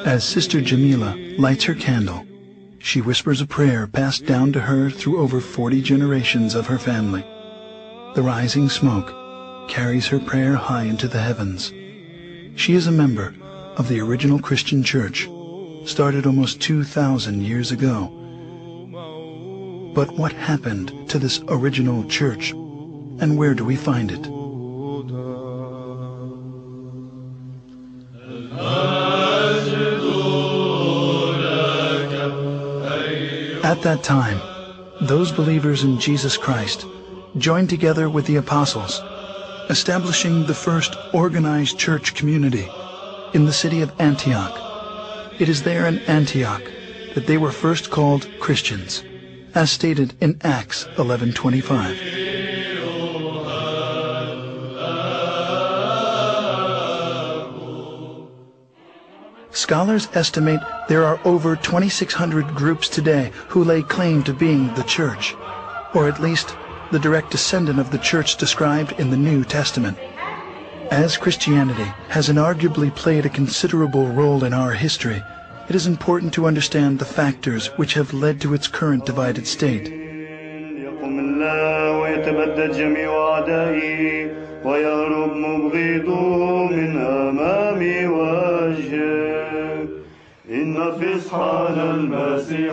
As Sister Jamila lights her candle, she whispers a prayer passed down to her through over 40 generations of her family. The rising smoke carries her prayer high into the heavens. She is a member of the original Christian church, started almost 2,000 years ago. But what happened to this original church, and where do we find it? At that time, those believers in Jesus Christ joined together with the apostles, establishing the first organized church community in the city of Antioch. It is there in Antioch that they were first called Christians, as stated in Acts 11:25. Scholars estimate there are over 2,600 groups today who lay claim to being the church, or at least the direct descendant of the church described in the New Testament. As Christianity has inarguably played a considerable role in our history, it is important to understand the factors which have led to its current divided state.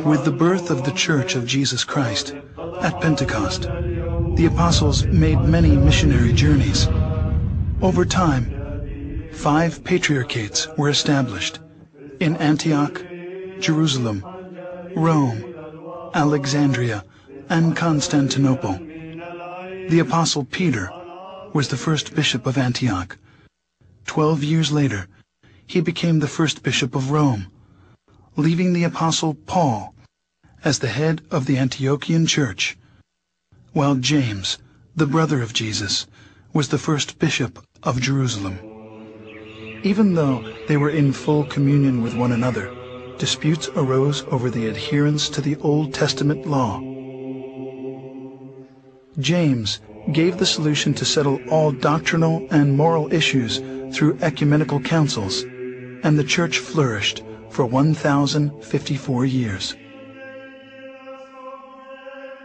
With the birth of the Church of Jesus Christ at Pentecost, the apostles made many missionary journeys. Over time, 5 patriarchates were established in Antioch, Jerusalem, Rome, Alexandria, and Constantinople. The apostle Peter was the first bishop of Antioch. 12 years later, he became the first bishop of Rome, leaving the apostle Paul as the head of the Antiochian church, while James, the brother of Jesus, was the first bishop of Jerusalem. Even though they were in full communion with one another, disputes arose over the adherence to the Old Testament law. James gave the solution to settle all doctrinal and moral issues through ecumenical councils, and the church flourished for 1,054 years.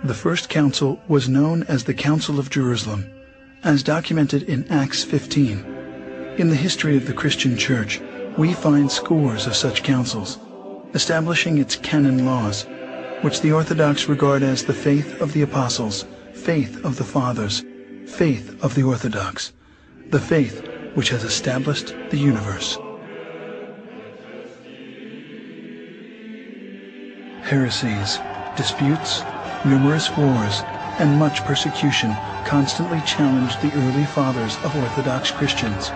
The first council was known as the Council of Jerusalem, as documented in Acts 15. In the history of the Christian Church, we find scores of such councils, establishing its canon laws, which the Orthodox regard as the faith of the apostles, faith of the fathers, faith of the Orthodox, the faith which has established the universe. Heresies, disputes, numerous wars, and much persecution constantly challenged the early fathers of Orthodox Christians.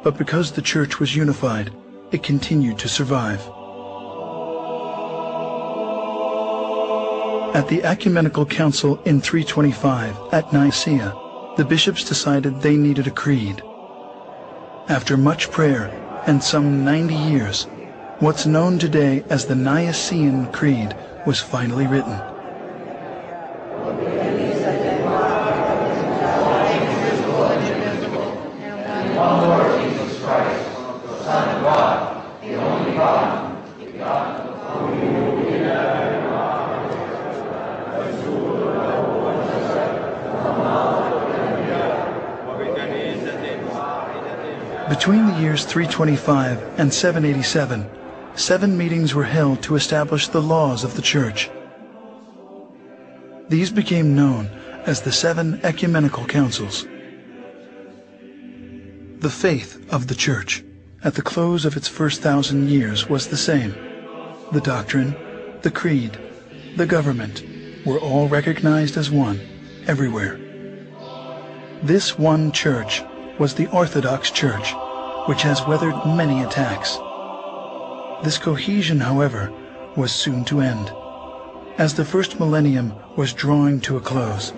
But because the church was unified, it continued to survive. At the Ecumenical Council in 325 at Nicaea, the bishops decided they needed a creed. After much prayer and some 90 years, what's known today as the Nicene Creed was finally written. Between the years 325 and 787, 7 meetings were held to establish the laws of the Church. These became known as the 7 Ecumenical Councils. The faith of the Church at the close of its first 1,000 years was the same. The doctrine, the creed, the government were all recognized as one everywhere. This one church was the Orthodox Church, which has weathered many attacks. This cohesion, however, was soon to end. As the first millennium was drawing to a close,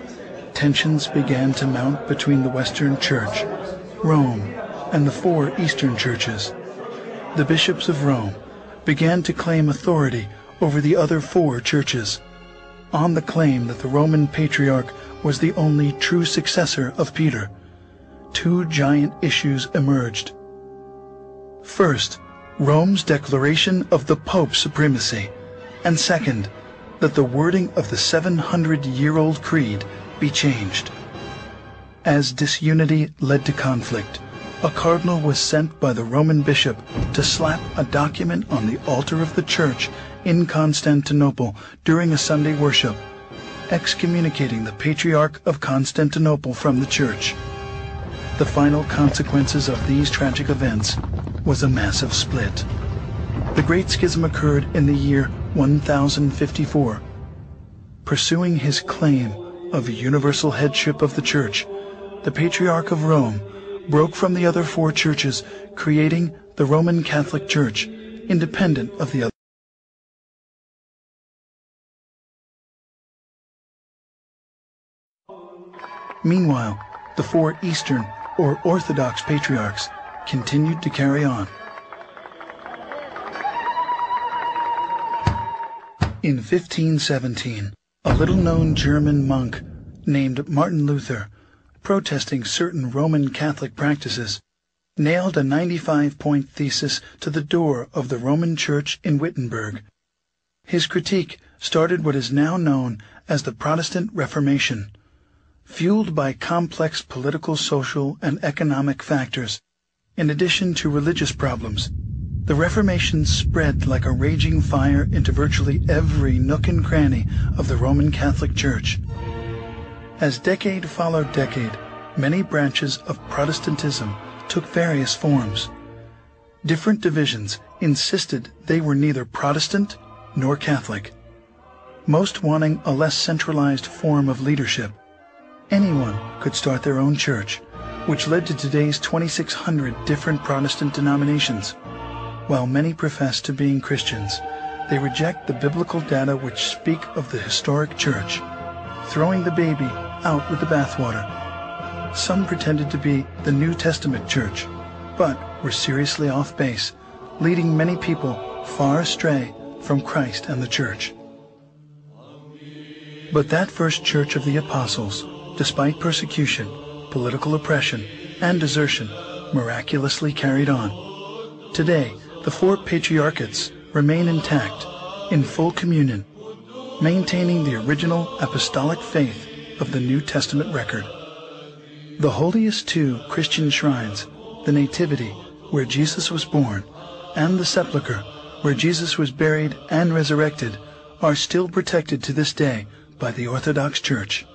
tensions began to mount between the Western Church, Rome, and the 4 Eastern churches. The bishops of Rome began to claim authority over the other 4 churches, on the claim that the Roman Patriarch was the only true successor of Peter. two giant issues emerged. First, Rome's declaration of the Pope's supremacy, and second, that the wording of the 700-year-old creed be changed. As disunity led to conflict, a cardinal was sent by the Roman bishop to slap a document on the altar of the church in Constantinople during a Sunday worship, excommunicating the Patriarch of Constantinople from the church. The final consequences of these tragic events was a massive split. The Great Schism occurred in the year 1054. Pursuing his claim of universal headship of the Church, the Patriarch of Rome broke from the other four churches, creating the Roman Catholic Church, independent of the other. Meanwhile, the four Eastern or Orthodox patriarchs continued to carry on. In 1517, a little-known German monk named Martin Luther, protesting certain Roman Catholic practices, nailed a 95-point thesis to the door of the Roman Church in Wittenberg. His critique started what is now known as the Protestant Reformation. Fueled by complex political, social, and economic factors, in addition to religious problems, the Reformation spread like a raging fire into virtually every nook and cranny of the Roman Catholic Church. As decade followed decade, many branches of Protestantism took various forms. Different divisions insisted they were neither Protestant nor Catholic, most wanting a less centralized form of leadership. Anyone could start their own church, which led to today's 2,600 different Protestant denominations. While many profess to being Christians, they reject the biblical data which speak of the historic church, throwing the baby out with the bathwater. Some pretended to be the New Testament church, but were seriously off base, leading many people far astray from Christ and the church. But that first church of the apostles, despite persecution, political oppression, and desertion, miraculously carried on. Today, the four patriarchates remain intact, in full communion, maintaining the original apostolic faith of the New Testament record. The holiest two Christian shrines, the Nativity, where Jesus was born, and the Sepulchre, where Jesus was buried and resurrected, are still protected to this day by the Orthodox Church.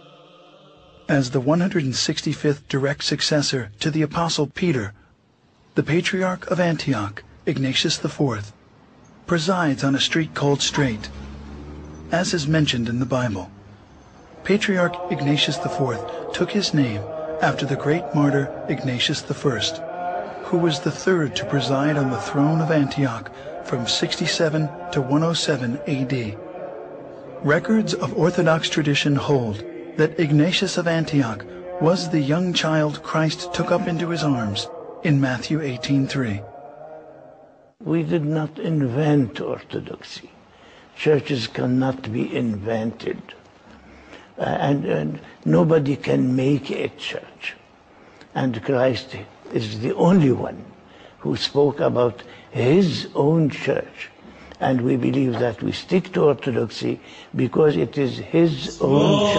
As the 165th direct successor to the Apostle Peter, the Patriarch of Antioch, Ignatius IV, presides on a street called Straight, as is mentioned in the Bible. Patriarch Ignatius IV took his name after the great martyr Ignatius I, who was the third to preside on the throne of Antioch from 67 to 107 AD. Records of Orthodox tradition hold that Ignatius of Antioch was the young child Christ took up into his arms in Matthew 18:3. We did not invent orthodoxy. Churches cannot be invented. And nobody can make a church. And Christ is the only one who spoke about his own church. And we believe that we stick to orthodoxy because it is his own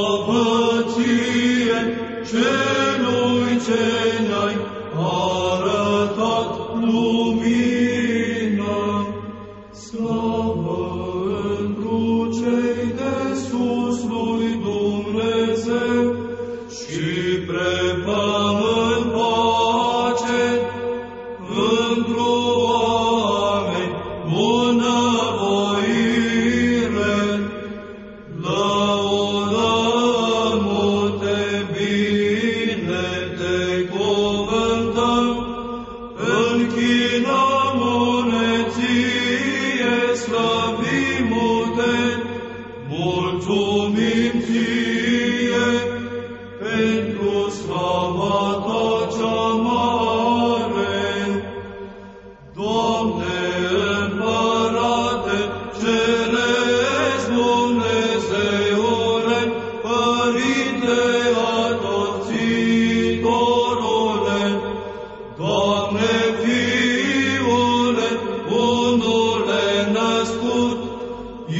născut,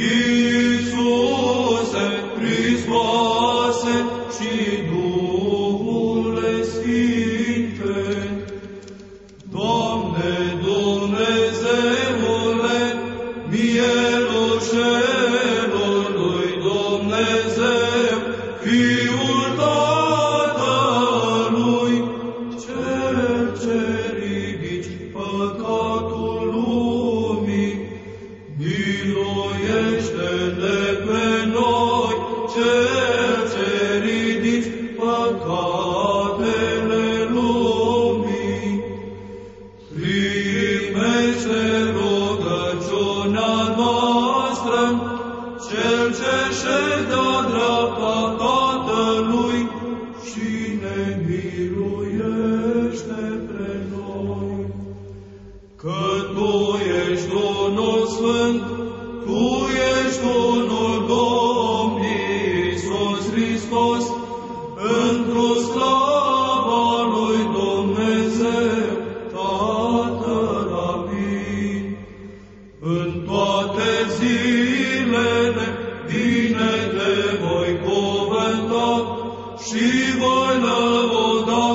Iisuse Hristoase și Duhule Sfinte. Doamne Dumnezeule, mielușelului Dumnezeu, Fiul Tatălui, Cel ce ridici păcatul lumii, miluiește-ne pe noi, Cel ce ridici păcatele lumii. Primește rugăciunea noastră, Cel ce ședea dreapta Tatălui și ne miluiește pe noi. Că Tu ești unul Sfânt, Tu ești unul Domn Iisus Hristos, întru slava lui Dumnezeu, Tatăl Amin. În toate zilele bine Te voi cuvânta și voi lăuda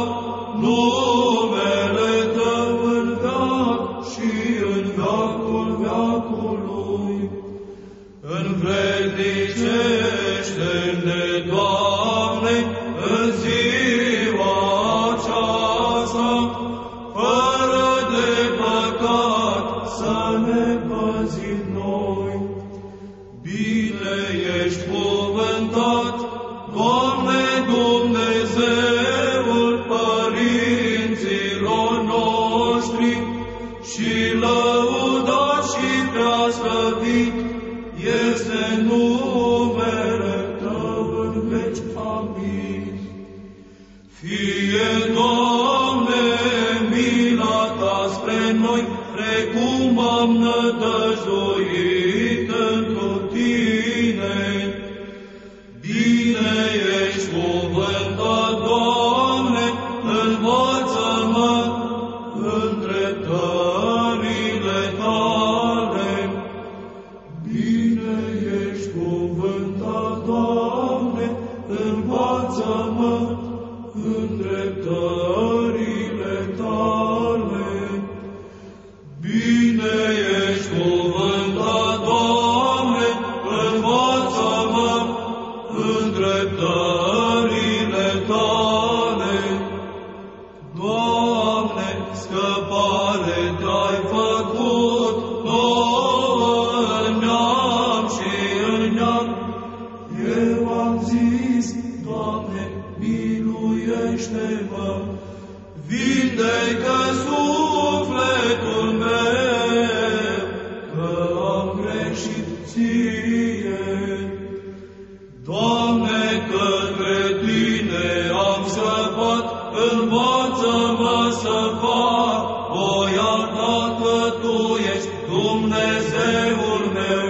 numele Tău în veac și în veacul veacului. Învrednicește-ne, Doamne, în ziua aceasta, fără de păcat să ne păzim noi. Bine ești cuvântat, Doamne Dumnezeul părinților noștri, și lăudat și preaslăvit este numele Tău în veci. Amin. Fie, Doamne, mila Ta spre noi, precum am nădăjduit întru Tine. Bine ești cuvântat, Doamne, învață-mă în dreptările Tale. Bine ești cuvântat, Doamne, învață-mă în dreptările Tale. Bine ești cuvântat, Doamne, învață-mă în dreptările Tale. Doamne, scăpare Te-ai făcut nouă în neam și în neam. Eu am zis, Doamne, miluiește-mă, vindecă sufletul meu, că am greșit Ție. Doamne, către Tine am scăpat, învață-mă să fac voia Ta, că Tu ești Dumnezeul meu.